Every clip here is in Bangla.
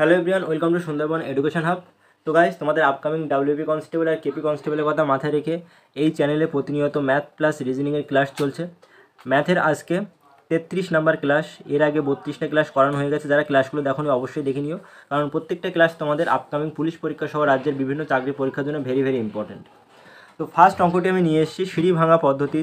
Hello everyone, welcome to Sundarban education hub. তো গাইস, তোমাদের আপকামিং ডাব্লিউপি কনস্টেবল আর কেপি কনস্টেবলের কথা মাথায় রেখে এই চ্যানেলে প্রতিনিয়ত ম্যাথ প্লাস রিজনিংয়ের ক্লাস চলছে। ম্যাথের আজকে 33 নাম্বার ক্লাস। এর আগে 32টা ক্লাস করানো হয়ে গেছে। যারা ক্লাসগুলো দেখো অবশ্যই দেখে নিও, কারণ প্রত্যেকটা ক্লাস তোমাদের আপকামিং পুলিশ পরীক্ষা সহ রাজ্যের বিভিন্ন চাকরি পরীক্ষার জন্য ভেরি ভেরি ইম্পর্টেন্ট। তো ফার্স্ট অঙ্কটি আমি নিয়ে এসেছি সিঁড়ি ভাঙা পদ্ধতি,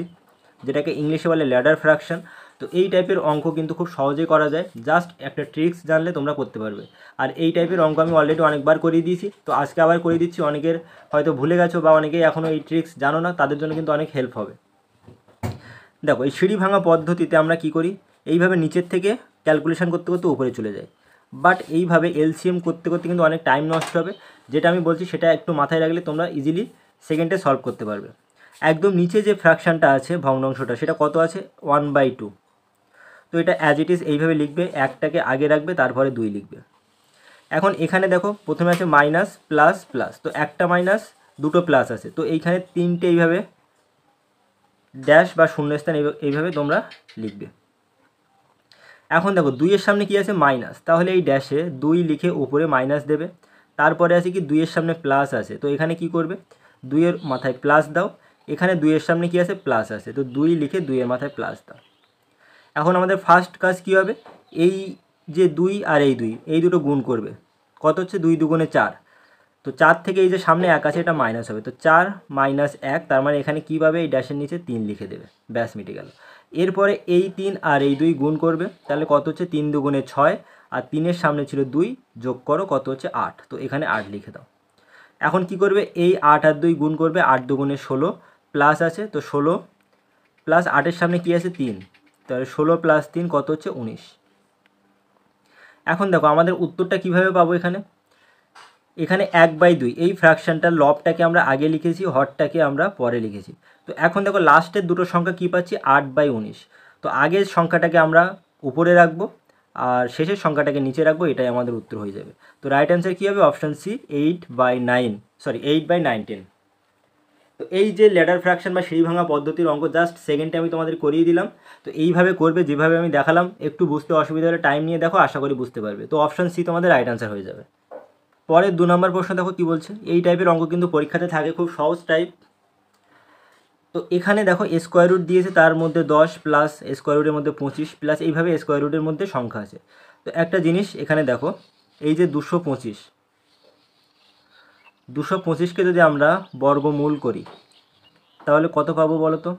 যেটাকে ইংলিশে বলে ল্যাডার ফ্র্যাকশন। তো এই টাইপের অঙ্ক কিন্তু খুব সহজেই করা যায়, জাস্ট একটা ট্রিক্স জানলে তোমরা করতে পারবে। আর এই টাইপের অঙ্ক আমি অলরেডি অনেকবার করিয়ে দিয়েছি, তো আজকে আবার করে দিচ্ছি। অনেকের হয়তো ভুলে গেছো বা অনেকেই এখনও এই ট্রিক্স জানো না, তাদের জন্য কিন্তু অনেক হেল্প হবে। দেখো, এই সিঁড়ি ভাঙা পদ্ধতিতে আমরা কি করি, এইভাবে নিচের থেকে ক্যালকুলেশন করতে করতে উপরে চলে যাই। বাট এইভাবে এলসিএম করতে করতে কিন্তু অনেক টাইম নষ্ট হবে। যেটা আমি বলছি সেটা একটু মাথায় রাখলে তোমরা ইজিলি সেকেন্ডে সলভ করতে পারবে। একদম নিচে যে ফ্র্যাকশানটা আছে, ভগ্নাংশটা, সেটা কত আছে? 1/2। তো এটা অ্যাজ ইট ইজ এইভাবে লিখবে, একটাকে আগে রাখবে, তারপরে 2 লিখবে। এখন এখানে দেখো প্রথমে আছে মাইনাস প্লাস প্লাস, তো একটা মাইনাস দুটো প্লাস আছে, তো এইখানে তিনটে এইভাবে ড্যাশ বা শূন্যস্থান এইভাবে তোমরা লিখবে। এখন দেখো 2-এর সামনে কি আছে? মাইনাস, তাহলে এই ড্যাশে 2 লিখে উপরে মাইনাস দেবে। তারপরে আছে কি 2-এর সামনে প্লাস আছে, তো এখানে কি করবে? 2-এর মাথায় প্লাস দাও। এখানে 2-এর সামনে কি আছে? প্লাস আছে, তো 2 লিখে 2-এর মাথায় প্লাস দাও। এখন আমাদের ফার্স্ট কাজ কি হবে? এই যে 2 আর এই দুটো গুণ করবে। কত হচ্ছে? 2 দুগুণে 4। তো 4 থেকে এই যে সামনে 1 আছে, এটা মাইনাস হবে, তো 4 মাইনাস 1, তার মানে এখানে কী পাবে? এই ড্যাশের নিচে 3 লিখে দেবে, ব্যাস মিটে গেল। এরপরে এই 3 আর এই 2 গুণ করবে, তাহলে কত হচ্ছে? 3 দুগুণে 6, আর 3-এর সামনে ছিল 2, যোগ করো, কত হচ্ছে? 8, তো এখানে 8 লিখে দাও। এখন কি করবে? এই 8 আর 2 গুণ করবে, 8 দুগুণে 16, প্লাস আছে, তো 16 প্লাস 8-এর সামনে কী আছে? 3, তাহলে 16 প্লাস 3 কত হচ্ছে? 19। এখন দেখো আমাদের উত্তরটা কিভাবে পাবো? এখানে 1/2, এই ফ্র্যাকশনটার লবটাকে আমরা আগে লিখেছি, হরটাকে আমরা পরে লিখেছি। তো এখন দেখো লাস্টের দুটো সংখ্যা কী পাচ্ছি? 8/19। তো আগের সংখ্যাটাকে আমরা উপরে রাখবো আর শেষের সংখ্যাটাকে নিচে রাখবো, এটাই আমাদের উত্তর হয়ে যাবে। তো রাইট অ্যান্সার কী হবে? Option C, 8/19। তো এই যে ল্যাডার ফ্র্যাকশন বা সিঁড়ি ভাঙা পদ্ধতির অঙ্ক জাস্ট সেকেন্ডে আমি তোমাদের করিয়ে দিলাম। তো এইভাবে করবে যেভাবে আমি দেখালাম। একটু বুঝতে অসুবিধা হলে টাইম নিয়ে দেখো, আশা করি বুঝতে পারবে। তো অপশান সি তোমাদের রাইট অ্যান্সার হয়ে যাবে। পরের 2 নম্বর প্রশ্ন দেখো কি বলছে। এই টাইপের অঙ্ক কিন্তু পরীক্ষাতে থাকে, খুব সহজ টাইপ। তো এখানে দেখো স্কোয়ার রুট দিয়েছে, তার মধ্যে 10 প্লাস স্কোয়ার রুটের মধ্যে 25 প্লাস এইভাবে স্কোয়ার রুটের মধ্যে সংখ্যা আছে। তো একটা জিনিস এখানে দেখো, এই যে 225কে যদি আমরা বর্গমূল করি তাহলে কত পাবো বলো তো?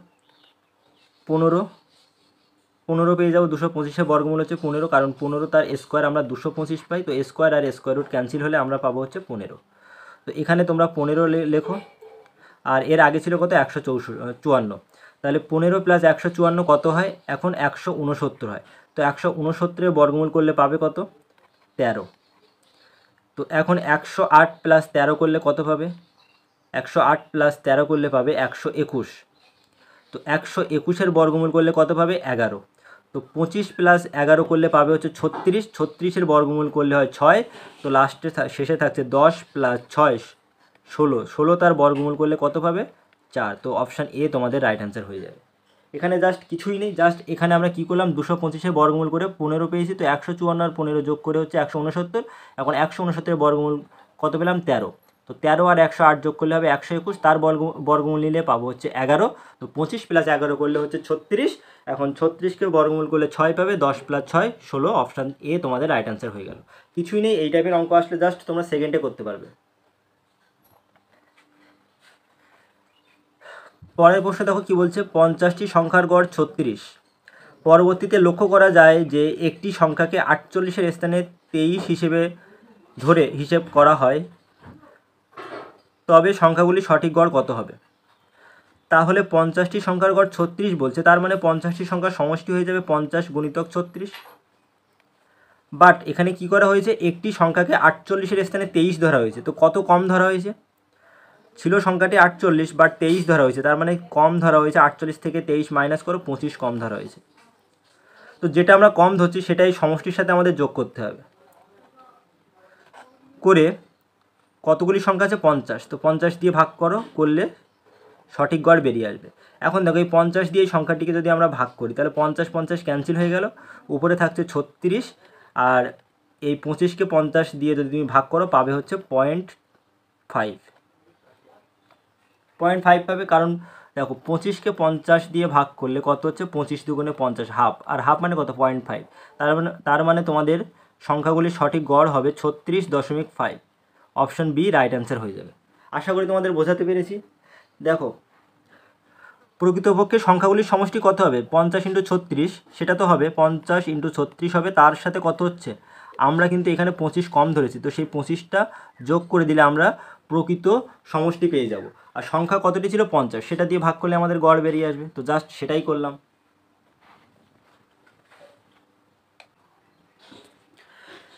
15 পেয়ে যাবো। 225-এর বর্গমূল হচ্ছে 15, কারণ 15 তার স্কোয়ার আমরা 225 পাই, তো স্কোয়ার আর স্কোয়ার রুট ক্যান্সেল হলে আমরা পাবো হচ্ছে 15। তো এখানে তোমরা 15 লেখো, আর এর আগে ছিল কত? 154। তাহলে 15 প্লাস 154 কত হয়? এখন 169 হয়। তো 169-এর বর্গমূল করলে পাবে কত? 13। তো এখন 108 প্লাস 13 করলে কত পাবে? 108 প্লাস 13 করলে পাবে 121। তো 121-এর বর্গমূল করলে কত পাবে? 11। তো 25 প্লাস 11 করলে পাবে হচ্ছে 36। 36-এর বর্গমূল করলে হয় 6। তো শেষে থাকছে 10 প্লাস 6 16। তার বর্গমূল করলে কত পাবে? 4। তো অপশান এ তোমাদের রাইট অ্যান্সার হয়ে যাবে। এখানে জাস্ট কিছুই নেই, জাস্ট এখানে আমরা কী করলাম? 225-এর বর্গমূল করে 15 পেয়েছি, তো 154 আর 15 যোগ করে হচ্ছে 169। এখন 169-এর বর্গমূল কত পেলাম? 13। তো 13 আর 108 যোগ করলে হবে 121, তার বর্গমূল নিলে পাবো হচ্ছে 11। তো 25 প্লাস 11 করলে হচ্ছে 36। এখন 36-কে বর্গমূল করলে 6 পাবে, 10 প্লাস 6 16। অপশান এ তোমাদের রাইট অ্যান্সার হয়ে গেল। কিছুই নেই, এই টাইপের অঙ্ক আসলে জাস্ট তোমরা সেকেন্ডে করতে পারবে। পরের প্রশ্ন দেখো কি বলছে। 50টি সংখ্যার গড় 36। পরবর্তীতে লক্ষ্য করা যায় যে একটি সংখ্যাকে 48-এর স্থানে 23 হিসেবে ধরে হিসেব করা হয়, তবে সংখ্যাগুলির সঠিক গড় কত হবে? তাহলে 50টি সংখ্যার গড় 36 বলছে, তার মানে 50টি সংখ্যার সমষ্টি হয়ে যাবে 50 গুণিতক 36। বাট এখানে কি করা হয়েছে? একটি সংখ্যাকে 48-এর স্থানে 23 ধরা হয়েছে, তো কত কম ধরা হয়েছে? ছিল সংখ্যাটি 48, বাট 23 ধরা হয়েছে, তার মানে কম ধরা হয়েছে। 48 থেকে 23 মাইনাস করো, 25 কম ধরা হয়েছে। তো যেটা আমরা কম ধরছি সেটাই সমষ্টির সাথে আমাদের যোগ করতে হবে। করে কতগুলি সংখ্যা আছে? 50। তো 50 দিয়ে ভাগ করলে সঠিক গড় বেরিয়ে আসবে। এখন দেখো এই 50 দিয়ে এই সংখ্যাটিকে যদি আমরা ভাগ করি তাহলে 50 50 ক্যান্সেল হয়ে গেল, উপরে থাকছে 36, আর এই 25কে 50 দিয়ে যদি তুমি ভাগ করো পাবে হচ্ছে 0.5 পাবে। কারণ দেখো 25কে 50 দিয়ে ভাগ করলে কত হচ্ছে, 25 দুগুণে 50, হাফ, আর হাফ মানে কত, 0.5। তার মানে তোমাদের সংখ্যাগুলির সঠিক গড় হবে 36.5। অপশন বি রাইট অ্যান্সার হয়ে যাবে। আশা করি তোমাদের বোঝাতে পেরেছি। দেখো প্রকৃতপক্ষে সংখ্যাগুলির সমষ্টি কত হবে, 50 × 36, সেটা তো হবে 50 × 36 হবে, তার সাথে কত হচ্ছে, আমরা কিন্তু এখানে 25 কম ধরেছি, তো সেই 25টা যোগ করে দিলে আমরা প্রকৃত সমষ্টি পেয়ে যাব। আর সংখ্যা কতটি ছিল, 50, সেটা দিয়ে ভাগ করলে আমাদের গড় বেরিয়ে আসবে। তো জাস্ট সেটাই করলাম।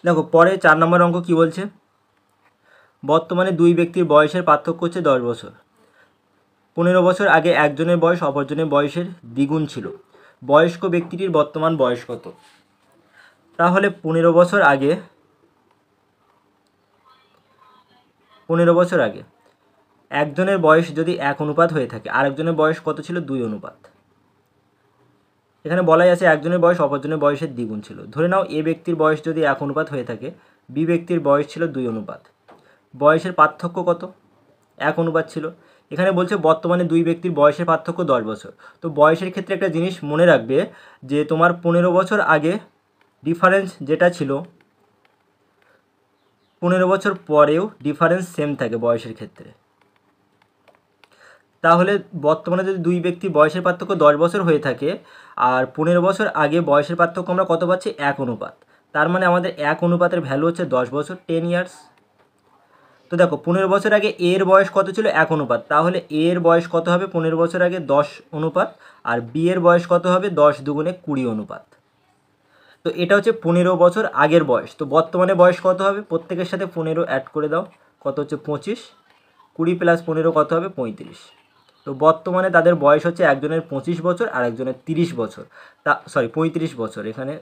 দেখো পরে 4 নম্বর অঙ্ক কি বলছে, বর্তমানে দুই ব্যক্তির বয়সের পার্থক্য হচ্ছে 10 বছর। 15 বছর আগে একজনের বয়স অপরজনের বয়সের দ্বিগুণ ছিল। বয়স্ক ব্যক্তিটির বর্তমান বয়স কত? তাহলে 15 বছর আগে একজনের বয়স যদি 1 অনুপাত হয়ে থাকে, আরেকজনের বয়স কত ছিল, 2 অনুপাত। এখানে বলাই আছে একজনের বয়স অপরজনের বয়সের দ্বিগুণ ছিল। ধরে নাও এ ব্যক্তির বয়স যদি 1 অনুপাত হয়ে থাকে, বি ব্যক্তির বয়স ছিল 2 অনুপাত। বয়সের পার্থক্য কত, 1 অনুপাত ছিল। এখানে বলছে বর্তমানে দুই ব্যক্তির বয়সের পার্থক্য 10 বছর। তো বয়সের ক্ষেত্রে একটা জিনিস মনে রাখবে যে তোমার 15 বছর আগে ডিফারেন্স যেটা ছিল, 15 বছর পরেও ডিফারেন্স সেম থাকে বয়সের ক্ষেত্রে। তাহলে বর্তমানে যদি দুই ব্যক্তির বয়সের পার্থক্য 10 বছর হয়ে থাকে আর 15 বছর আগে বয়সের পার্থক্য আমরা কত পাচ্ছি, 1 অনুপাত, তার মানে আমাদের 1 অনুপাতের ভ্যালু হচ্ছে 10 বছর, 10 ইয়ার্স। তো দেখো 15 বছর আগে এর বয়স কত ছিল, 1 অনুপাত, তাহলে এর বয়স কত হবে 15 বছর আগে, 10 অনুপাত, আর বি এর বয়স কত হবে, 10 দুগুণে 20 অনুপাত। তো এটা হচ্ছে 15 বছর আগের বয়স। তো বর্তমানে বয়স কত হবে, প্রত্যেকের সাথে 15 অ্যাড করে দাও, কত হচ্ছে 25, 20 + 15 কত হবে, 35। তো বর্তমানে তাদের বয়স হচ্ছে একজনের 25 বছর আর একজনের 30 বছর, 35 বছর এখানে।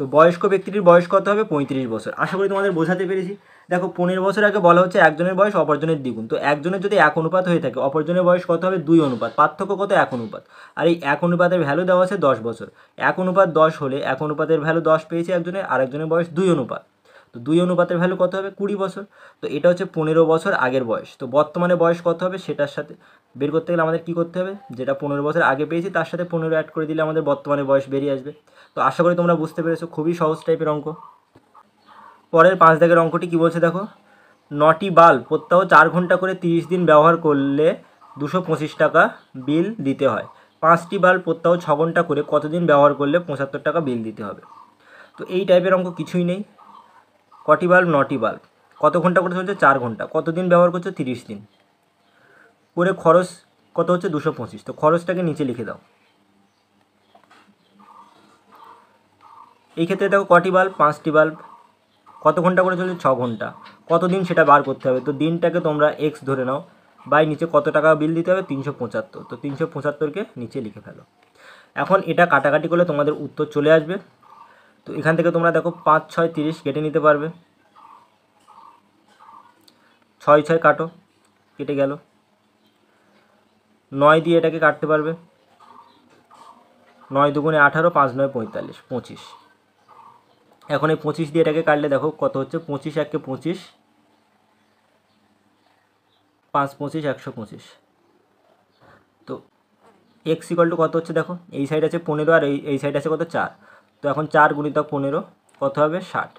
তো বয়স্ক ব্যক্তিটির বয়স কত হবে, 35 বছর। আশা করি তোমাদের বোঝাতে পেরেছি। দেখো 15 বছর আগে বলা হচ্ছে একজনের বয়স অপরজনের দ্বিগুণ, তো একজনের যদি 1 অনুপাত হয়ে থাকে, অপরজনের বয়স কত হবে, 2 অনুপাত, পার্থক্য কত, 1 অনুপাত। আর এই 1 অনুপাতের ভ্যালু দেওয়া আছে 10 বছর। 1 অনুপাত 10 হলে 1 অনুপাতের ভ্যালু 10 পেয়েছে একজনের, আর একজনের বয়স 2 অনুপাত, তো 2 অনুপাতের ভ্যালু কত হবে, 20 বছর। তো এটা হচ্ছে 15 বছর আগের বয়স। তো বর্তমানে বয়স কত হবে সেটার সাথে বের করতে গেলে আমাদের কী করতে হবে, যেটা 15 বছর আগে পেয়েছি তার সাথে 15 অ্যাড করে দিলে আমাদের বর্তমানে বয়স বেরিয়ে আসবে। তো আশা করি তোমরা বুঝতে পেরেছো, খুবই সহজ টাইপের অঙ্ক। পরের 5 দাগের অঙ্কটি কী বলছে দেখো, 9টি বাল্ব প্রত্যহ 4 ঘন্টা করে 30 দিন ব্যবহার করলে 225 টাকা বিল দিতে হয়। 5টি বাল্ব প্রত্যহ 6 ঘন্টা করে কতদিন ব্যবহার করলে 75 টাকা বিল দিতে হবে? তো এই টাইপের অঙ্ক কিছুই নেই। কটি বাল্ব, 9টি বাল্ব, কত ঘন্টা করে চলছে, 4 ঘন্টা, কতদিন ব্যবহার করছে, 30 দিন করে, খরচ কত হচ্ছে, 225। তো খরচটাকে নিচে লিখে দাও। এই ক্ষেত্রে দেখো কটি বাল্ব, 5টি বাল্ব, কত ঘন্টা করে চলছে, 6 ঘন্টা, কতদিন সেটা বার করতে হবে। তো দিনটাকে তোমরা এক্স ধরে নাও, বাই নিচে কত টাকা বিল দিতে হবে, 375। তো 375কে নিচে লিখে ফেলো। এখন এটা কাটাকাটি করলে তোমাদের উত্তর চলে আসবে। তো এখান থেকে তোমরা দেখো 5 6 30 কেটে নিতে পারবে, 6 6 কাটো, কেটে গেল। 9 দিয়ে এটাকে কাটতে পারবে, 9 দুগুণে 18, 5 9 45, 25। এখন এই 25 দিয়ে এটাকে কাটলে দেখো কত হচ্ছে, 25 1 25, 5 25 125। তো এক্স ইকুয়াল টু কত হচ্ছে দেখো, এই সাইড আছে 15 আর এই সাইড আছে কত, 4। তো এখন 4 গুণিতক 15 কত হবে, 60।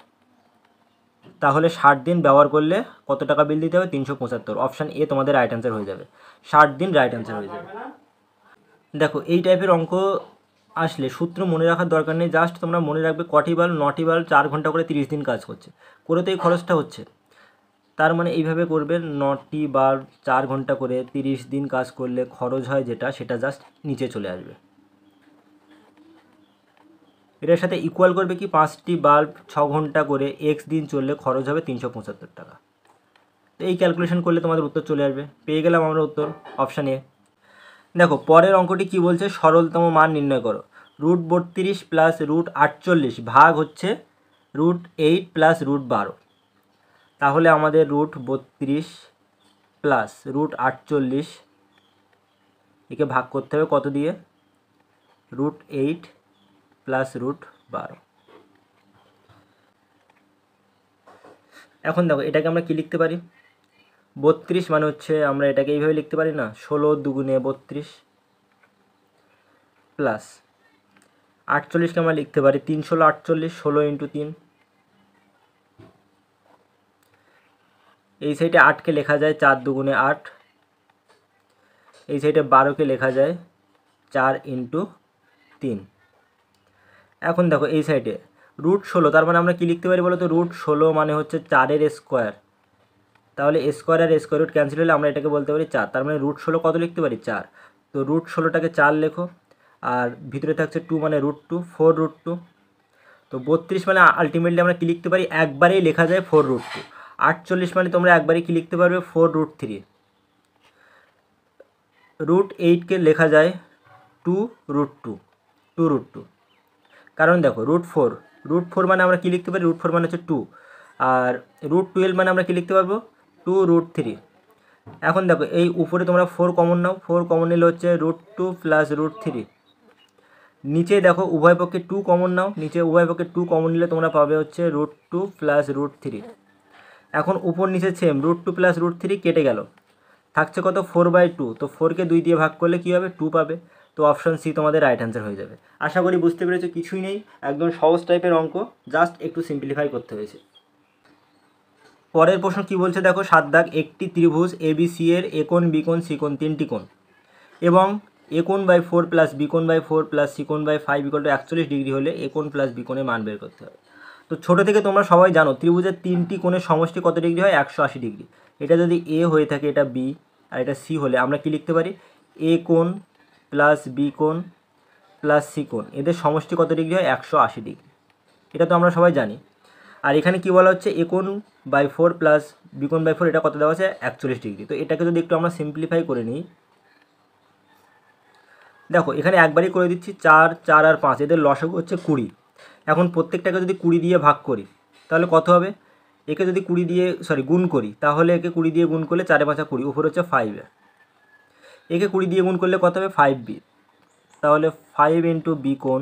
তাহলে 60 দিন ব্যবহার করলে কত টাকা বিল দিতে হবে, 375। অপশান এ তোমাদের রাইট অ্যান্সার হয়ে যাবে, 60 দিন রাইট অ্যান্সার হয়ে যাবে। দেখো এই টাইপের অঙ্ক আসলে সূত্র মনে রাখার দরকার নেই, জাস্ট তোমরা মনে রাখবে কটি বাল্ব, 9টি বাল্ব 4 ঘন্টা করে 30 দিন কাজ করছে, করে তো এই খরচটা হচ্ছে। তার মানে এইভাবে করবে, 9টি বাল্ব 4 ঘন্টা করে 30 দিন কাজ করলে খরচ হয় যেটা, সেটা জাস্ট নিচে চলে আসবে। এটার সাথে ইকুয়াল করবে কি, 5টি বাল্ব 6 ঘন্টা করে এক্স দিন চললে খরচ হবে 375 টাকা। তো এই ক্যালকুলেশন করলে তোমাদের উত্তর চলে আসবে। পেয়ে গেলাম আমরা উত্তর, অপশান এ। দেখো পরের অঙ্কটি কি বলছে, সরলতম মান নির্ণয় করো। √32 প্লাস √48 ভাগ হচ্ছে √8 প্লাস √12। তাহলে আমাদের √32 প্লাস √48 একে ভাগ করতে হবে কত দিয়ে, √8 প্লাস √12। এখন দেখো এটাকে আমরা কি লিখতে পারি, 32 মানে হচ্ছে আমরা এটাকে এইভাবে লিখতে পারি না, 16 দুগুণে 32 প্লাস 48কে আমরা লিখতে পারি 3 16 48, 16 ইন্টু 3। এই সাইডে 8কে লেখা যায় 4 দুগুণে 8, এই সাইডে 12কে লেখা যায় 4 ইন্টু 3। এখন দেখো এই সাইডে √16, তার মানে আমরা কি লিখতে পারি বলো তো, √16 মানে হচ্ছে 4-এর স্কোয়ার। তাহলে স্কোয়ার আর স্কোয়ার রুট ক্যান্সেল হলে আমরা এটাকে বলতে পারি 4, তার মানে √16 কত লিখতে পারি 4। তো √16টাকে 4 লেখো, আর ভিতরে থাকছে 2 মানে √2, 4√2। তো 32 মানে আলটিমেটলি আমরা কি লিখতে পারি, একবারেই লেখা যায় 4√2। 48 মানে তোমরা একবারেই কি লিখতে পারবে 4√3। √8কে লেখা যায় 2√2, 2√2। কারণ দেখো √4 মানে আমরা কি লিখতে পারি, √4 মানে হচ্ছে 2, আর √12 মানে আমরা কি লিখতে পারবো 2√3। এখন দেখো এই উপরে তোমরা 4 কমন নাও, 4 কমন নিলে হচ্ছে √2 প্লাস √3। নিচে দেখো উভয় পক্ষে 2 কমন নাও, নিচে উভয় পক্ষে 2 কমন নিলে তোমরা পাবে হচ্ছে √2 প্লাস √3। এখন উপর নিচে সেম, √2 প্লাস √3 কেটে গেল, থাকছে কত 4/2। তো 4কে 2 দিয়ে ভাগ করলে কী হবে 2 পাবে। তো অপশান সি তোমাদের রাইট অ্যান্সার হয়ে যাবে। আশা করি বুঝতে পেরেছো, কিছুই নেই, একদম সহজ টাইপের অঙ্ক, জাস্ট একটু সিম্পলিফাই করতে হয়েছে। পরের প্রশ্ন কি বলছে দেখো, 7 দাগ, একটি ত্রিভুজ এবিসি এর একোণ বিকোণ সিকোণ 3টি কোণ এবং a⁴ plus b⁴ plus c⁵ 5 41 degree হলে a⁴ প্লাস b⁴ মান বের করতে হবে। তো ছোটো থেকে তোমরা সবাই জানো ত্রিভুজের 3টি কোণের সমষ্টি কত ডিগ্রি হয়, 180 ডিগ্রি। এটা যদি এ হয়ে থাকে, এটা বি আর এটা সি হলে আমরা কি লিখতে পারি, এ কোণ প্লাস বি কোণ প্লাস সি কোণ, এদের সমষ্টি কত ডিগ্রি হয়, 180 ডিগ্রি। এটা তো আমরা সবাই জানি। আর এখানে কি বলা হচ্ছে, a⁴ প্লাস b⁴ এটা কত দেওয়া আছে 41 ডিগ্রি। তো এটাকে যদি একটু আমরা সিম্পলিফাই করে নিই, দেখো এখানে একবারই করে দিচ্ছি, 4 4 আর 5 এদের লসাগু হচ্ছে 20। এখন প্রত্যেকটাকে যদি 20 দিয়ে ভাগ করি তাহলে কত হবে, একে যদি 20 দিয়ে গুণ করি তাহলে একে 20 দিয়ে গুণ করলে 4 5 20, উপর হচ্ছে 5, একে 20 দিয়ে গুণ করলে কত হবে 5b, তাহলে 5 ইন্টু বি কোণ,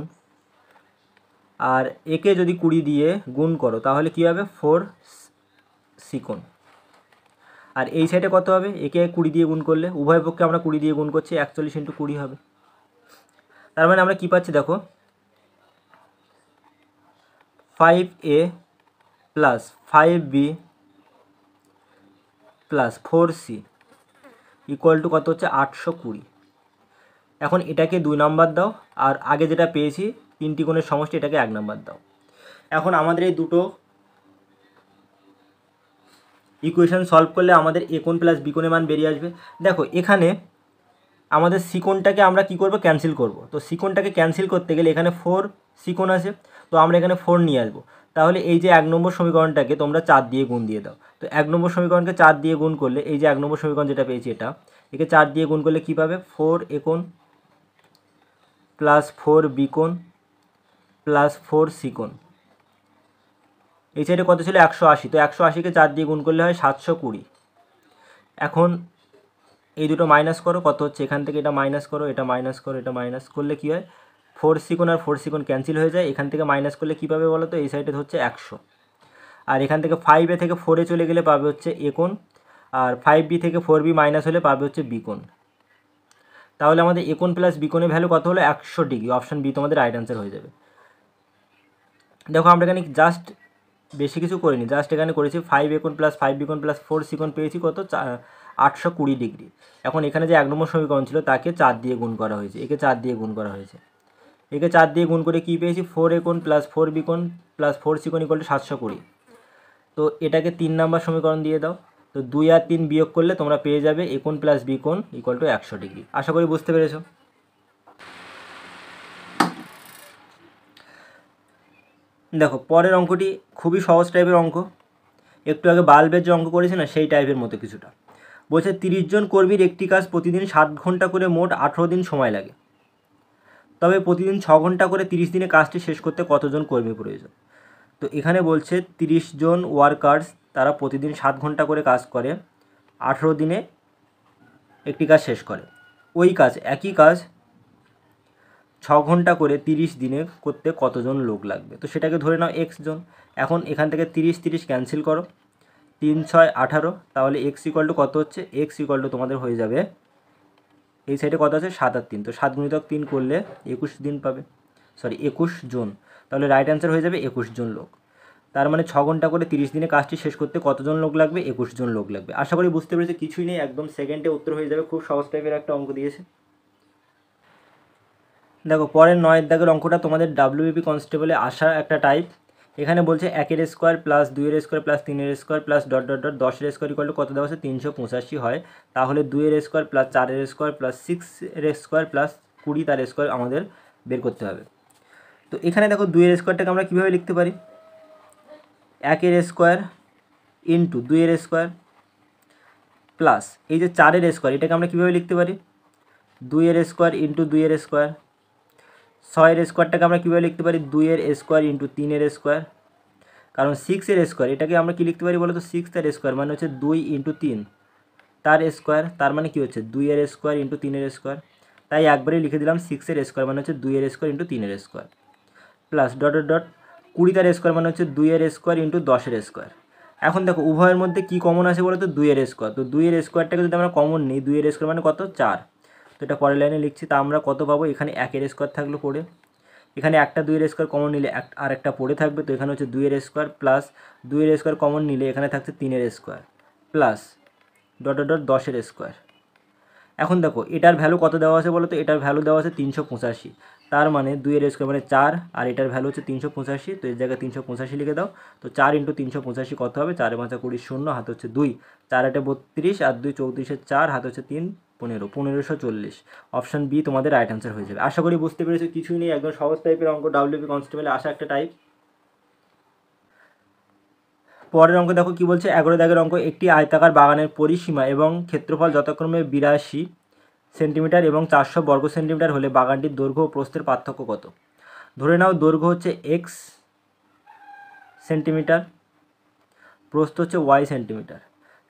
আর একে যদি 20 দিয়ে গুণ করো তাহলে কী হবে 4c কোণ। আর এই সাইডে কত হবে, একে 20 দিয়ে গুণ করলে, উভয় পক্ষে আমরা 20 দিয়ে গুণ করছি, 41 ইন্টু 20 হবে। তার মানে আমরা কী পাচ্ছি দেখো, 5a plus 5b plus 4c equal to কত হচ্ছে 820। এখন এটাকে 2 নাম্বার দাও, আর আগে যেটা পেয়েছি 3টি কোণের সমষ্টি, এটাকে 1 নাম্বার দাও। এখন আমাদের এই দুটো ইকুয়েশন সলভ করলে আমাদের a কোণ প্লাস b কোণের মান বেরিয়ে আসবে। দেখো এখানে আমাদের সি কোণটাকে আমরা কি করব, ক্যান্সেল করব। তো সি কোণটাকে ক্যান্সেল করতে গেলে এখানে 4c কোণ আছে, তো আমরা এখানে 4 নিয়ে আসবো। তাহলে এই যে 1 নম্বর সমীকরণটাকে তোমরা 4 দিয়ে গুণ দিয়ে দাও। তো 1 নম্বর সমীকরণকে 4 দিয়ে গুণ করলে এই যে 1 নম্বর সমীকরণ যেটা পেয়েছি, এটা একে 4 দিয়ে গুণ করলে কী পাবে, 4a কোণ প্লাস 4b কোণ প্লাস 4c কোণ। এই সাইডে কত ছিল 180, তো 180কে 4 দিয়ে গুণ করলে হয় 720। এখন এই দুটো মাইনাস করো, কত হচ্ছে এখান থেকে এটা মাইনাস করো, এটা মাইনাস করো, এটা মাইনাস করলে কী হয় 4c কোণ আর 4c কোণ ক্যান্সেল হয়ে যায়। এখান থেকে মাইনাস করলে কী পাবে বলো তো, এই সাইডে হচ্ছে 100, আর এখান থেকে 5a থেকে 4a চলে গেলে পাবে হচ্ছে a কোণ, আর 5b থেকে 4b মাইনাস হলে পাবে হচ্ছে b কোণ। তাহলে আমাদের a কোণ প্লাস b কোণের ভ্যালু কত হলো 100 ডিগ্রি। অপশান বি তোমাদের রাইট অ্যান্সার হয়ে যাবে। দেখো আমরা এখানে জাস্ট বেশি কিছু করিনি, জাস্ট এখানে করেছি 5a কোণ প্লাস 5b কোণ প্লাস 4c কোণ পেয়েছি কত 820 ডিগ্রি। এখন এখানে যে 1 নম্বর সমীকরণ ছিল তাকে 4 দিয়ে গুণ করা হয়েছে, একে 4 দিয়ে গুণ করা হয়েছে, একে 4 দিয়ে গুণ করে কী পেয়েছি 4a কোণ প্লাস 4b কোণ প্লাস 4c কোণ ইকুয়াল টু 720। তো এটাকে 3 নাম্বার সমীকরণ দিয়ে দাও। তো 2 আর 3 বিয়োগ করলে তোমরা পেয়ে যাবে a কোণ প্লাস b কোণ ইকুয়াল টু 100 ডিগ্রি। আশা করি বুঝতে পেরেছো। দেখো পরের অঙ্কটি খুবই সহজ টাইপের অঙ্ক, একটু আগে বাল্বের যে অঙ্ক করেছি না সেই টাইপের মতো কিছুটা। বলছে 30 জন কর্মীর একটি কাজ প্রতিদিন 7 ঘন্টা করে মোট 18 দিন সময় লাগে, তবে প্রতিদিন 6 ঘন্টা করে 30 দিনে কাজটি শেষ করতে কতজন কর্মী প্রয়োজন। তো এখানে বলছে 30 জন ওয়ার্কার্স, তারা প্রতিদিন 7 ঘন্টা করে কাজ করে, 18 দিনে একটি কাজ শেষ করে। ওই কাজ, একই কাজ 6 ঘন্টা করে 30 দিনে করতে কতজন লোক লাগবে। তো সেটাকে ধরে নাও x জন। এখন এখান থেকে 30 30 ক্যান্সেল করো, 3 6 18, তাহলে এক্স ইকুয়াল টু কত হচ্ছে, এক্স ইকুয়াল টু তোমাদের হয়ে যাবে এই সাইডে কত আছে 7 আর 3, তো 7 গুণিতক 3 করলে 21 দিন পাবে, সরি 21 জন। তাহলে রাইট অ্যান্সার হয়ে যাবে 21 জন লোক। তার মানে 6 ঘন্টা করে 30 দিনে কাজটি শেষ করতে কতজন লোক লাগবে, 21 জন লোক লাগবে। আশা করি বুঝতে পেরেছি, কিছুই নেই, একদম সেকেন্ডে উত্তর হয়ে যাবে। খুব সহজ টাইপের একটা অঙ্ক দিয়েছে। দেখো পরের 9 দাগের অঙ্কটা তোমাদের ডাব্লিউবিপি কনস্টেবলে আসা একটা টাইপ। এখানে বলছে 1 square plus 2 square plus 3 square plus dot dot dot 10 square equal to কত দেওয়া আছে, 385 হয়। তাহলে 2 square plus 4 square plus 6 square plus 20 তার স্কোয়ার আমাদের বের করতে হবে। তো এখানে দেখো 2 স্কোয়ারটাকে আমরা কীভাবে লিখতে পারি, 1 স্কোয়ার ইন্টু 2 স্কোয়ার প্লাস এই যে 4 স্কোয়ার, এটাকে আমরা কীভাবে লিখতে পারি, 2 স্কোয়ার ইন্টু 2 স্কোয়ার। 6 স্কোয়ারটাকে আমরা কীভাবে লিখতে পারি, 2 স্কোয়ার ইন্টু 3 স্কোয়ার। কারণ 6 স্কোয়ার, এটাকে আমরা কি লিখতে পারি বলো তো, 6 তার স্কোয়ার মানে হচ্ছে 2 ইন্টু 3 তার স্কোয়ার, তার মানে কি হচ্ছে 2 স্কোয়ার ইন্টু 3 স্কোয়ার। তাই একবারেই লিখে দিলাম 6 স্কোয়ার মানে হচ্ছে 2 square into 3 square plus dot dot dot 20 তার স্কোয়ার মানে হচ্ছে 2 স্কোয়ার ইন্টু 10 স্কোয়ার। এখন দেখো উভয়ের মধ্যে কি কমন আছে বলো তো, 2 স্কোয়ার। তো 2 স্কোয়ারটাকে যদি আমরা কমন নিই, 2 স্কোয়ার মানে কত, 4। তো এটা পরের লাইনে লিখছি। তা আমরা কত পাবো, এখানে 1 স্কোয়ার থাকলো পড়ে, এখানে একটা 2 স্কোয়ার কমন নিলে আর একটা পড়ে থাকবে। তো এখানে হচ্ছে 2 স্কোয়ার প্লাস 2 স্কোয়ার কমন নিলে এখানে থাকছে 3 square plus dot dot dot 10 square. এখন দেখো এটার ভ্যালু কত দেওয়া আছে বলো তো, এটার ভ্যালু দেওয়া আছে 385। তার মানে 2 স্কোয়ার মানে 4, আর এটার ভ্যালু হচ্ছে 385। তো এর জায়গায় 385 লিখে দাও। তো 4 ইন্টু 385 কত হবে, 4 5 20 0, হাতে হচ্ছে 2, 4 8 32 আর 2 34, 4 হাতে হচ্ছে 3 15, 1540। অপশান বি তোমাদের রাইট অ্যান্সার হয়ে যাবে। আশা করি বুঝতে পেরেছো, কিছুই নেই, একদম সহজ টাইপের অঙ্ক, ডাব্লিউপি কনস্টেবলে আসা একটা টাইপ। পরের অঙ্ক দেখো কি বলছে, 11 দাগের অঙ্ক, একটি আয়তাকার বাগানের পরিসীমা এবং ক্ষেত্রফল যথাক্রমে 82 সেন্টিমিটার এবং 400 বর্গ সেন্টিমিটার হলে বাগানটির দৈর্ঘ্য ও প্রস্থের পার্থক্য কত। ধরে নাও দৈর্ঘ্য হচ্ছে এক্স সেন্টিমিটার, প্রস্থ হচ্ছে ওয়াই সেন্টিমিটার।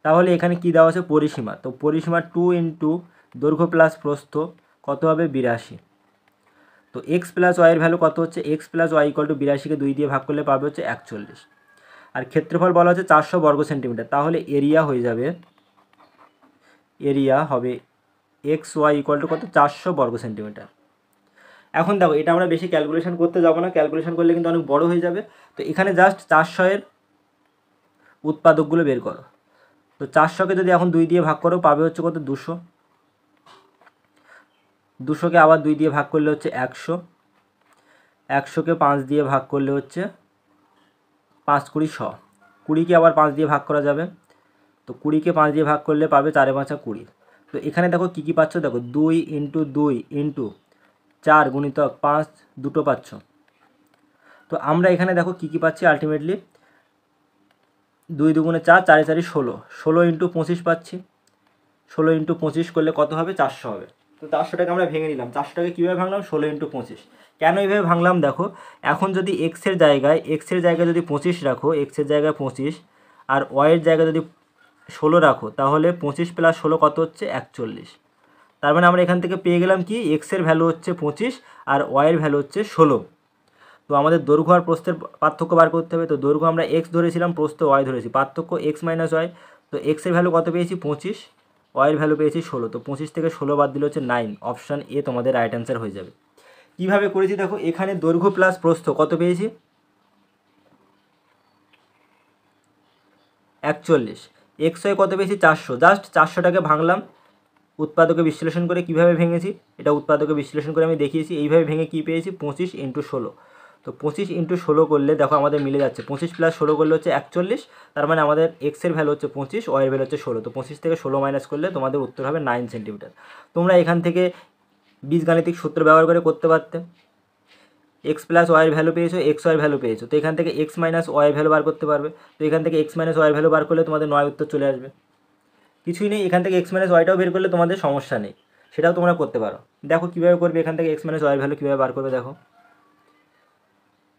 তাহলে এখানে কি দেওয়া আছে, পরিসীমা। তো পরিসীমা 2 ইন্টু দৈর্ঘ্য প্লাস প্রস্থ কত হবে, 82। তো এক্স প্লাস ওয়াইয়ের ভ্যালু কত হচ্ছে, X plus Y equal to 82কে 2 দিয়ে ভাগ করলে পাবে হচ্ছে 41। আর ক্ষেত্রফল বলা হচ্ছে 400 বর্গ সেন্টিমিটার, তাহলে এরিয়া হয়ে যাবে, এরিয়া হবে এক্স ওয়াই ইকুয়াল টু কত, 400 বর্গ সেন্টিমিটার। এখন দেখো এটা আমরা বেশি ক্যালকুলেশন করতে যাবো না, ক্যালকুলেশন করলে কিন্তু অনেক বড় হয়ে যাবে। তো এখানে জাস্ট 400-এর উৎপাদকগুলো বের করো। তো 400কে যদি এখন 2 দিয়ে ভাগ করো পাবে হচ্ছে কত, 200। 200কে আবার 2 দিয়ে ভাগ করলে হচ্ছে 100। 100কে 5 দিয়ে ভাগ করলে হচ্ছে 5 20 100। 20কে আবার 5 দিয়ে ভাগ করা যাবে। তো 20কে 5 দিয়ে ভাগ করলে পাবে 4 5 20। তো এখানে দেখো কী কী পাচ্ছ, দেখো 2 ইন্টু 2 ইন্টু 4 গুণিতক 5 দুটো পাচ্ছ। তো আমরা এখানে দেখো কী কী পাচ্ছি, আলটিমেটলি 2 দুগুণে 4, 4 4 16, 16 ইন্টু 25 পাচ্ছি। 16 ইন্টু 25 করলে কত হবে, 400 হবে। তো 400টাকে আমরা ভেঙে নিলাম। 400টাকে কীভাবে ভাঙলাম, 16 ইন্টু 25। কেন এইভাবে ভাঙলাম দেখো, এখন যদি এক্সের জায়গায় যদি 25 রাখো, এক্সের জায়গায় 25, আর ওয়াইয়ের জায়গায় যদি 16 রাখো, তাহলে 25 প্লাস 16 কত হচ্ছে, 41। তার মানে আমরা এখান থেকে পেয়ে গেলাম কি, এক্সের ভ্যালু হচ্ছে 25 আর ওয়াইয়ের ভ্যালু হচ্ছে 16। তো আমাদের দৈর্ঘ্য আর প্রস্থের পার্থক্য বার করতে হবে। তো দৈর্ঘ্য আমরা এক্স ধরেছিলাম, প্রস্থ ওয়াই ধরেছি, পার্থক্য এক্স মাইনাস ওয়াই। তো এক্সের ভ্যালু কত পেয়েছি, 25, ওয়াইয়ের ভ্যালু পেয়েছি 16। তো 25 থেকে 16 বাদ দিলে হচ্ছে 9। অপশান এ তোমাদের রাইট অ্যান্সার হয়ে যাবে। কীভাবে করেছি দেখো, এখানে দৈর্ঘ্য প্লাস প্রস্থ কত পেয়েছি, 41। এক্স ওয়াই কত পেয়েছি, 400। জাস্ট 400টাকে ভাঙলাম উৎপাদকে বিশ্লেষণ করে। কিভাবে ভেঙেছি, এটা উৎপাদকে বিশ্লেষণ করে আমি দেখিয়েছি। এইভাবে ভেঙে কী পেয়েছি, 25 ইন্টু 16। তো 25 ইন্টু 16 করলে দেখো আমাদের মিলে যাচ্ছে, 25 প্লাস 16 করলে হচ্ছে 41। তার মানে আমাদের এক্সের ভ্যালু হচ্ছে 25, ওয়াইয়ের ভ্যালু হচ্ছে 16। তো 25 থেকে 16 মাইনাস করলে তোমাদের উত্তর হবে 9 সেন্টিমিটার। তোমরা এখান থেকে বীজগাণিতিক সূত্র ব্যবহার করে করতে পারতে। এক্স প্লাস ওয়াইয়ের ভ্যালু পেয়েছো, এক্স ওয়াইয়ের ভ্যালু পেয়েছো, তো এখান থেকে এক্স মাইনাস ওয়াইয়ের ভ্যালু বার করতে পারবে। তো এখান থেকে এক্স মাইনাস ওয়াইয়ের ভ্যালু বার করলে তোমাদের 9 উত্তর চলে আসবে। কিছুই নেই, এখান থেকে এক্স মাইনাস ওয়াইটাও বের করলে তোমাদের সমস্যা নেই, সেটাও তোমরা করতে পারো। দেখো কীভাবে করবে, এখান থেকে এক্স মাইনাস ওয়াইয়ের ভ্যালু কীভাবে বার করবে দেখো।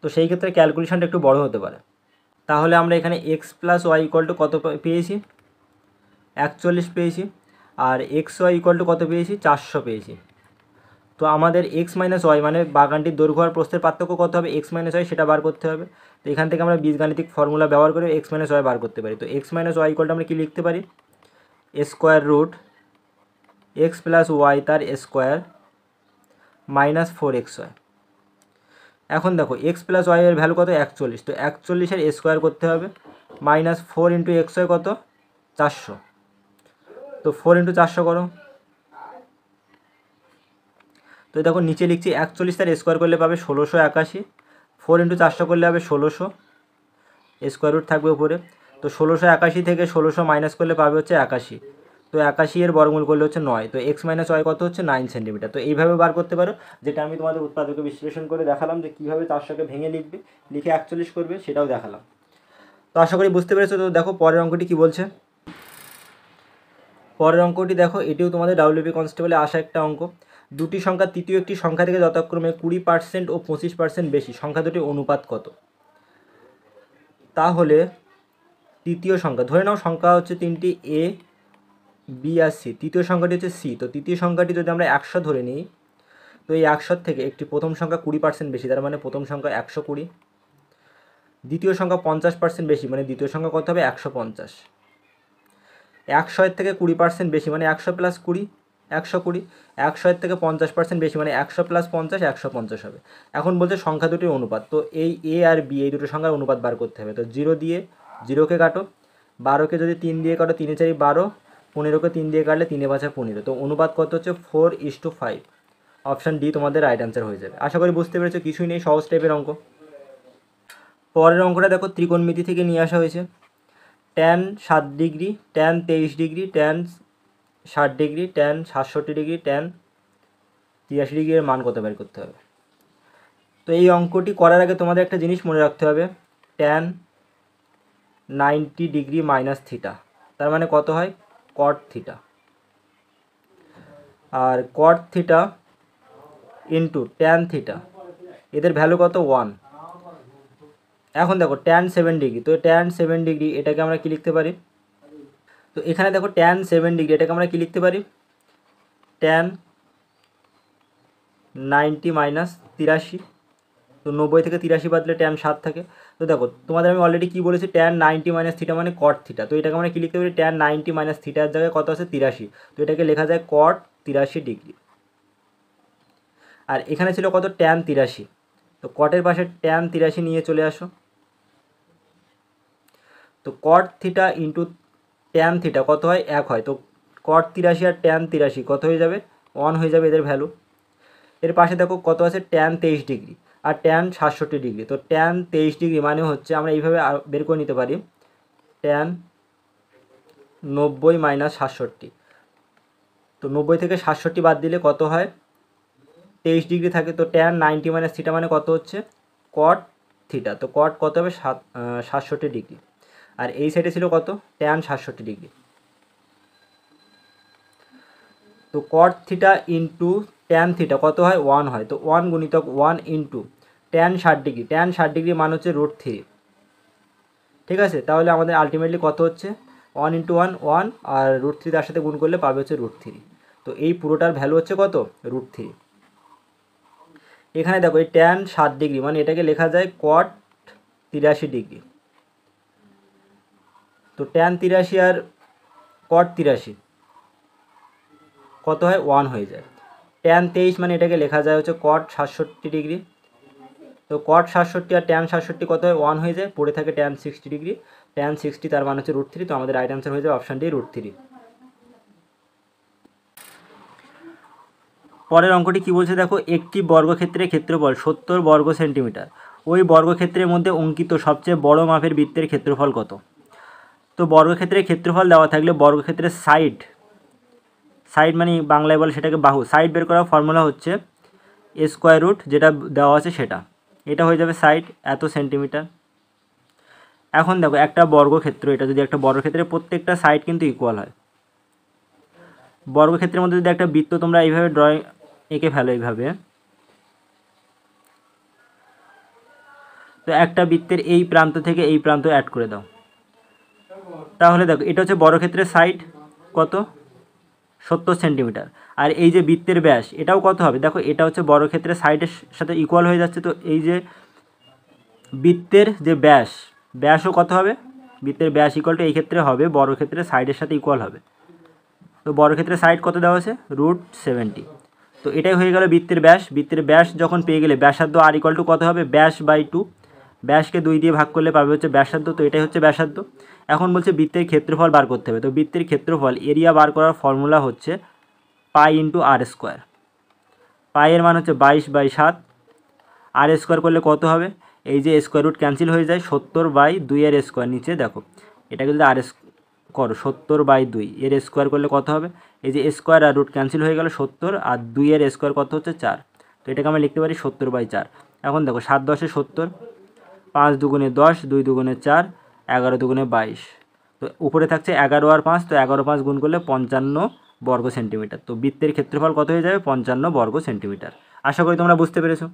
তো সেই ক্ষেত্রে ক্যালকুলেশনটা একটু বড় হতে পারে। তাহলে আমরা এখানে X plus Y equal to কত পেয়েছি, 41 পেয়েছি। আর এক্স ওয়াই ইকুয়াল টু কত পেয়েছি, 400 পেয়েছি। তো আমাদের এক্স মাইনাস ওয়াই মানে বাগানটির দৈর্ঘ্য আর প্রস্থের পার্থক্য কত হবে, এক্স মাইনাস ওয়াই, সেটা বার করতে হবে। তো এখান থেকে আমরা বীজগাণিতিক ফর্মুলা ব্যবহার করে এক্স মাইনাস ওয়াই বার করতে পারি। তো এক্স মাইনাস ওয়াই ইকুয়ালটা আমরা কী লিখতে পারি, square root X plus Y তার স্কোয়ার মাইনাস 4xy। এখন দেখো এক্স প্লাস ওয়াই এর ভ্যালু কত, 41। তো 41-এর স্কোয়ার করতে হবে, মাইনাস 4 ইন্টু xy কত, 400। তো 4 ইন্টু 400 করো। তো দেখো নিচে লিখছি 41 তার স্কোয়ার করলে পাবে 1681, 4 ইন্টু 400 করলে হবে 1600, স্কোয়ার রুট থাকবে উপরে। তো 1681 থেকে 1600 মাইনাস করলে পাবে হচ্ছে 81। তো 81 এর বর্গমূল করলে হচ্ছে 9। তো এক্স মাইনাস ওয়াই কত হচ্ছে, 9 সেন্টিমিটার। তো এইভাবে বার করতে পারো, যেটা আমি তোমাদের উৎপাদকে বিশ্লেষণ করে দেখালাম যে কীভাবে 400কে ভেঙে লিখবে, লিখে 41 করবে, সেটাও দেখালাম। তো আশা করি বুঝতে পেরেছো। তো দেখো পরের অঙ্কটি কী বলছে। পরের অঙ্কটি দেখো, এটিও তোমাদের ডাব্লিউপি কনস্টেবলে আসা একটা অঙ্ক। দুটি সংখ্যা তৃতীয় একটি সংখ্যা থেকে যথাক্রমে 20% ও 25% বেশি, সংখ্যা দুটির অনুপাত কত। তাহলে তৃতীয় সংখ্যা, ধরে নাও সংখ্যা হচ্ছে তিনটি এ, বি আর সি, তৃতীয় সংখ্যাটি হচ্ছে সি। তো তৃতীয় সংখ্যাটি যদি আমরা 100 ধরে নিই, তো এই 100 থেকে একটি প্রথম সংখ্যা 20% বেশি, তার মানে প্রথম সংখ্যা 120। দ্বিতীয় সংখ্যা 50% বেশি, মানে দ্বিতীয় সংখ্যা কত হবে, 150। 100 থেকে 20% বেশি মানে 100 প্লাস 20, 120। 100 থেকে 50% বেশি মানে 100 প্লাস 50, 150 হবে। এখন বলছে সংখ্যা দুটির অনুপাত। তো এই এ আর বি এই দুটো সংখ্যার অনুপাত বার করতে হবে। তো 0 দিয়ে 0কে কাটো, 12কে যদি 3 দিয়ে কাটো 3 4 12, 15কে 3 দিয়ে কাটলে 3 5 15। তো অনুপাত কত হচ্ছে 4:5। অপশান ডি তোমাদের রাইট অ্যান্সার হয়ে যাবে। আশা করি বুঝতে পেরেছো, কিছুই নেই, সহজ টাইপের অঙ্ক। পরের অঙ্কটা দেখো ত্রিকোণমিতি থেকে নিয়ে আসা হয়েছে। tan 7 degree, tan 23 degree, tan 60 degree, tan 67 degree, tan 83 ডিগ্রির মান কত বের করতে হবে। তো এই অঙ্কটি করার আগে তোমাদের একটা জিনিস মনে রাখতে হবে, tan 90 ডিগ্রি মাইনাস থিটা, তার মানে কত হয়, cot থিটা। আর cot theta into tan theta, এদের ভ্যালু কত, 1। এখন দেখো tan 7 ডিগ্রি, তো tan 7 ডিগ্রি এটাকে আমরা কি লিখতে পারি, তো এখানে দেখো tan 7 ডিগ্রি এটাকে আমরা কি লিখতে পারি, tan 90 মাইনাস 83। তো 90 থেকে 83 বাদলে tan 7 থাকে। তো দেখো তোমাদের আমি অলরেডি কী বলেছি, tan 90 মাইনাস থিটা মানে cot থিটা। তো এটাকে আমরা কী লিখতে পারি, tan 90 মাইনাস থিটার জায়গায় কত আছে, 83। তো এটাকে লেখা যায় cot 83 ডিগ্রি। আর এখানে ছিল কত, tan 83। তো কটের পাশে tan 83 নিয়ে চলে আসো। তো cot theta into tan theta কত হয়, 1 হয়। তো cot 83 আর tan 83 কত হয়ে যাবে, 1 হয়ে যাবে এদের ভ্যালু। এর পাশে দেখো কত আছে, tan 23 ডিগ্রি আর tan 67 ডিগ্রি। তো tan 23 ডিগ্রি মানে হচ্ছে আমরা এইভাবে বের করে নিতে পারি, tan 90 মাইনাস 67। তো 90 থেকে 67 বাদ দিলে কত হয়, 23 ডিগ্রি থাকে। তো tan 90 মাইনাস থিটা মানে কত হচ্ছে, cot থিটা। তো cot কত হবে, 67 ডিগ্রি। আর এই সাইডে ছিল কত, tan 67 ডিগ্রি। তো cot theta into tan theta কত হয়, 1 হয়। তো 1 গুণিতক 1 into tan 60 degree, tan 60 degree মান হচ্ছে √3। ঠিক আছে, তাহলে আমাদের আলটিমেটলি কত হচ্ছে, 1 ইন্টু 1 1, আর √3 তার সাথে গুণ করলে পাবে হচ্ছে √3। তো এই পুরোটার ভ্যালু হচ্ছে কত, √3। এখানে দেখো এই tan 7 ডিগ্রি মানে এটাকে লেখা যায় cot 83 ডিগ্রি। তো tan 83 আর cot 83 কত হয়, 1 হয়ে যায়। tan 23 মানে এটাকে লেখা যায় হচ্ছে cot 67 ডিগ্রি। তো cot 67 আর tan 67 কত হয়, 1 হয়ে যায়, পড়ে থাকে tan 60 ডিগ্রি। tan 60 তার মান হচ্ছে √3। তো আমাদের রাইট অ্যান্সার হয়ে যাবে অপশান ডি, √3। পরের অঙ্কটি কী বলছে দেখো, একটি বর্গক্ষেত্রের ক্ষেত্রফল 70 বর্গ সেন্টিমিটার, ওই বর্গক্ষেত্রের মধ্যে অঙ্কিত সবচেয়ে বড় মাপের বৃত্তের ক্ষেত্রফল কত। তো বর্গক্ষেত্রের ক্ষেত্রফল দেওয়া থাকলে বর্গক্ষেত্রের সাইড মানে বাংলায় বলে সেটাকে বাহু, সাইড বের করার ফর্মুলা হচ্ছে স্কোয়ার রুট, যেটা দেওয়া আছে সেটা, এটা হয়ে যাবে সাইড এত সেন্টিমিটার। এখন দেখো একটা বর্গক্ষেত্র, এটা যদি একটা বর্গক্ষেত্রের প্রত্যেকটা সাইড কিন্তু ইকুয়াল হয়। বর্গক্ষেত্রের মধ্যে যদি একটা বৃত্ত তোমরা এইভাবে ড্রয়িং এঁকে ফেলো এইভাবে, তো একটা বৃত্তের এই প্রান্ত থেকে এই প্রান্ত অ্যাড করে দাও, তাহলে দেখো এটা হচ্ছে বর্গক্ষেত্রের সাইড কত, 70 সেন্টিমিটার। আর এই যে বৃত্তের ব্যাস এটাও কত হবে, দেখো এটা হচ্ছে বর্গক্ষেত্রের সাইডের সাথে ইকুয়াল হয়ে যাচ্ছে। তো এই যে বৃত্তের যে ব্যাসও কত হবে, বৃত্তের ব্যাস ইকুয়াল টু এই ক্ষেত্রে হবে বর্গক্ষেত্রের সাইডের সাথে ইকুয়াল হবে। তো বর্গক্ষেত্রের সাইড কত দেওয়া আছে, √70। তো এটাই হয়ে গেল বৃত্তের ব্যাস। বৃত্তের ব্যাস যখন পেয়ে গেলে ব্যাসার্ধ আর ইকুয়াল টু কত হবে, ব্যাস বাই 2, ব্যাসকে 2 দিয়ে ভাগ করলে পাবে হচ্ছে ব্যাসার্ধ। তো এটাই হচ্ছে ব্যাসার্ধ। এখন বলছে বৃত্তের ক্ষেত্রফল বার করতে হবে। তো বৃত্তের ক্ষেত্রফল এরিয়া বার করার ফর্মুলা হচ্ছে পাই ইন্টু আর স্কোয়ার। পাইয়ের মান হচ্ছে 22/7, আর স্কোয়ার করলে কত হবে, এই যে স্কোয়ার রুট ক্যান্সেল হয়ে যায়, 70/2 এর স্কোয়ার, নিচে দেখো এটাকে যদি আর করো 70/2 এর স্কোয়ার করলে কত হবে, এই যে স্কোয়ার আর রুট ক্যান্সেল হয়ে গেল, 70 আর 2 এর স্কোয়ার কত হচ্ছে 4। তো এটাকে আমরা লিখতে পারি 70/4। এখন দেখো 7 10 70, 5 দুগুণে 10, 2 দুগুণে 4, 11 দুগুণে 22। তো উপরে থাকছে 11 আর 5, তো 11 5 গুণ করলে 55 বর্গ সেন্টিমিটার। তো বৃত্তের ক্ষেত্রফল কত হয়ে যাবে, 55 বর্গ সেন্টিমিটার। আশা করি তোমরা বুঝতে পেরেছো।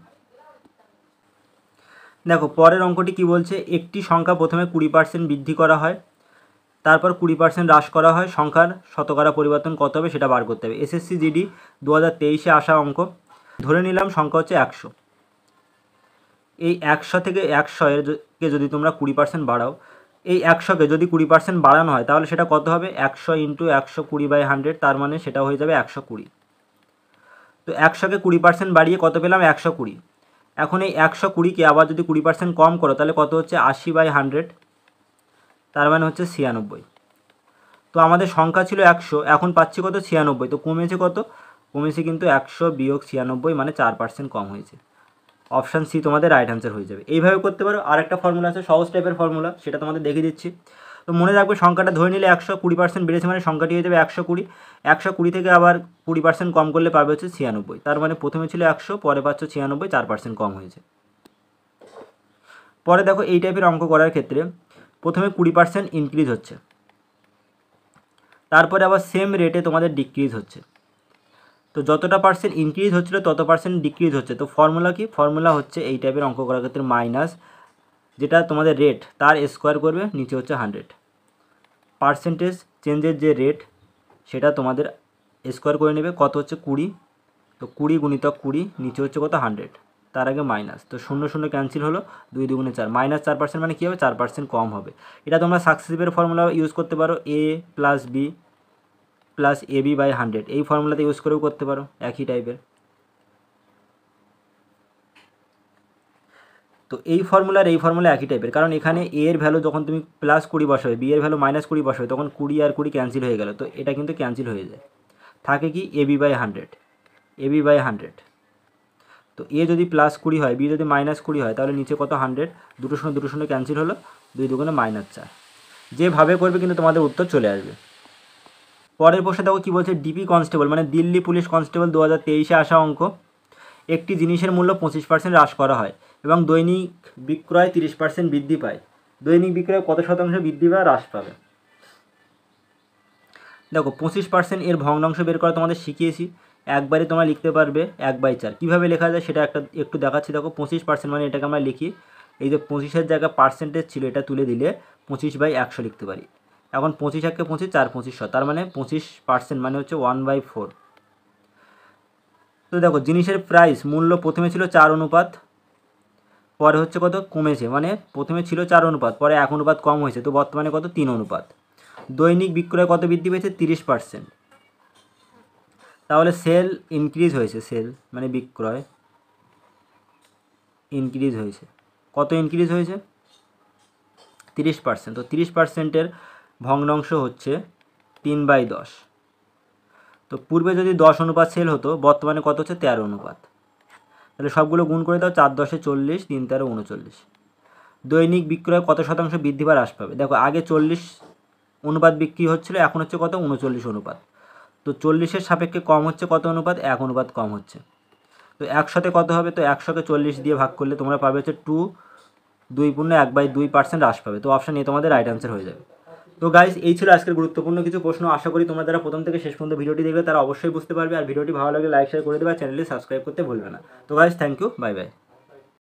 দেখো পরের অঙ্কটি কি বলছে, একটি সংখ্যা প্রথমে 20% বৃদ্ধি করা হয়, তারপর 20% হ্রাস করা হয়, সংখ্যার শতকরা পরিবর্তন কত হবে সেটা বার করতে হবে। এসএসসি জিডি 2023-এ আসা অঙ্ক। ধরে নিলাম সংখ্যা হচ্ছে 100। এই 100 থেকে 100-কে যদি তোমরা 20% বাড়াও, এই 100-কে যদি 20% বাড়ানো হয় তাহলে সেটা কত হবে, 100 ইন্টু 120/100, তার মানে সেটা হয়ে যাবে 120। তো 100-কে 20% বাড়িয়ে কত পেলাম, 120। এখন এই 120-কে আবার যদি 20% কম করো তাহলে কত হচ্ছে, 80/100, তার মানে হচ্ছে 96। তো আমাদের সংখ্যা ছিল 100, এখন পাচ্ছি কত, 96। তো কমেছে কত, কমেছে কিন্তু 100 বিয়োগ 96, মানে 4% কম হয়েছে। অপশান সি তোমাদের রাইট অ্যান্সার হয়ে যাবে। এইভাবে করতে পারো। আর একটা ফর্মুলা আছে সহজ টাইপের ফর্মুলা, সেটা তোমাদের দেখিয়ে দিচ্ছি। তো মনে রাখবে সংখ্যাটা ধরে নিলে 100, 20% বেড়েছে মানে সংখ্যাটি হয়ে যাবে 120। 120 থেকে আবার 20% কম করলে পাবে হচ্ছে 96, তার মানে প্রথমে ছিল 100, পরে পাচ্ছ 96, 4% কম হয়েছে। পরে দেখো এই টাইপের অঙ্ক করার ক্ষেত্রে প্রথমে 20% ইনক্রিজ হচ্ছে, তারপরে আবার সেম রেটে তোমাদের ডিক্রিজ হচ্ছে। তো যতটা পার্সেন্ট ইনক্রিজ হচ্ছিলো তত পার্সেন্ট ডিক্রিজ হচ্ছে। তো ফর্মুলা কি, ফর্মুলা হচ্ছে এই টাইপের অঙ্ক করার ক্ষেত্রে মাইনাস যেটা তোমাদের রেট তার স্কোয়ার করবে, নিচে হচ্ছে 100। পার্সেন্টেজ চেঞ্জের যে রেট সেটা তোমাদের স্কোয়ার করে নেবে, কত হচ্ছে 20। তো 20 গুণিতক 20, নিচে হচ্ছে কত 100, তার আগে মাইনাস। তো 0 0 ক্যান্সেল হলো, 2 দুগুণে 4, মাইনাস 4% মানে কী হবে, 4% কম হবে। এটা তোমরা সাকসেসিভের ফর্মুলা ইউজ করতে পারো, a plus B plus AB/100, এই ফর্মুলাতে ইউজ করেও করতে পারো একই টাইপের। তো এই ফর্মুলা একই টাইপের, কারণ এখানে a এর ভ্যালু যখন তুমি +20 বসাবে, b এর ভ্যালু -20 বসাবে, তখন 20 আর 20 ক্যান্সেল হয়ে গেল। তো এটা কিন্তু ক্যান্সেল হয়ে যায়, থাকে কি AB/100। তো a যদি +20 হয়, b যদি -20 হয়, তাহলে নিচে কত 100, দুটো শূন্য ক্যান্সেল হলো, 2 দুগুণে -4। যেভাবে করবে কিন্তু তোমাদের উত্তর চলে আসবে। পরের প্রশ্নে দেখো কী বলছে, ডিপি কনস্টেবল মানে দিল্লি পুলিশ কনস্টেবল 2023-এ আসা অঙ্ক। একটি জিনিসের মূল্য 25% হ্রাস করা হয় এবং দৈনিক বিক্রয় 30% বৃদ্ধি পায়। দৈনিক বিক্রয় কত শতাংশ বৃদ্ধি বা হ্রাস পাবে। দেখো 25% এর ভগ্নাংশ বের করা তোমাদের শিখিয়েছি, একবারে তোমরা লিখতে পারবে 1/4। কীভাবে লেখা যায় সেটা একটু দেখাচ্ছি। দেখো 25% মানে এটাকে আমরা লিখি, এই যে 25-এর জায়গায় পার্সেন্টেজ ছিল এটা তুলে দিলে 25/100 লিখতে পারি। এখন 25 1 25, 4 2500, তার মানে 25% মানে হচ্ছে 1/4। তো দেখো জিনিসের প্রাইস মূল্য প্রথমে ছিল 4 অনুপাত, পরে হচ্ছে কত কমেছে, মানে প্রথমে ছিল 4 অনুপাত, পরে 1 অনুপাত কম হয়েছে, তো বর্তমানে কত 3 অনুপাত। দৈনিক বিক্রয় কত বৃদ্ধি পেয়েছে, 30%। তাহলে সেল ইনক্রিজ হয়েছে, সেল মানে বিক্রয় ইনক্রিজ হয়েছে, কত ইনক্রিজ হয়েছে 30%। তো 30%-এর ভগ্নাংশ হচ্ছে 3/10। তো পূর্বে যদি 10 অনুপাত সেল হতো, বর্তমানে কত হচ্ছে 13 অনুপাত। তাহলে সবগুলো গুণ করে দাও, 4 10 40, 3 13 39। দৈনিক বিক্রয় কত শতাংশ বৃদ্ধি বা হ্রাস পাবে। দেখো আগে 40 অনুপাত বিক্রি হচ্ছিলো, এখন হচ্ছে কত 39 অনুপাত। তো 40-এর সাপেক্ষে কম হচ্ছে কত অনুপাত, 1 অনুপাত কম হচ্ছে। তো 100-তে কত হবে, তো 100-কে 40 দিয়ে ভাগ করলে তোমরা পাবে হচ্ছে 1/2% হ্রাস পাবে। তো অপশান এ তোমাদের রাইট অ্যান্সার হয়ে যাবে। তো গাইস এই ছিল আজকের গুরুত্বপূর্ণ কিছু প্রশ্ন। আশা করি তোমরা যারা প্রথম থেকে শেষ পর্যন্ত ভিডিওটি দেখবে তারা অবশ্যই বুঝতে পারবে। আর ভিডিওটি ভালো লাগলে লাইক শেয়ার করে দেবে, আর চ্যানেলটি সাবস্ক্রাইব করতে ভুলবে না। তো guys thank you, bye by.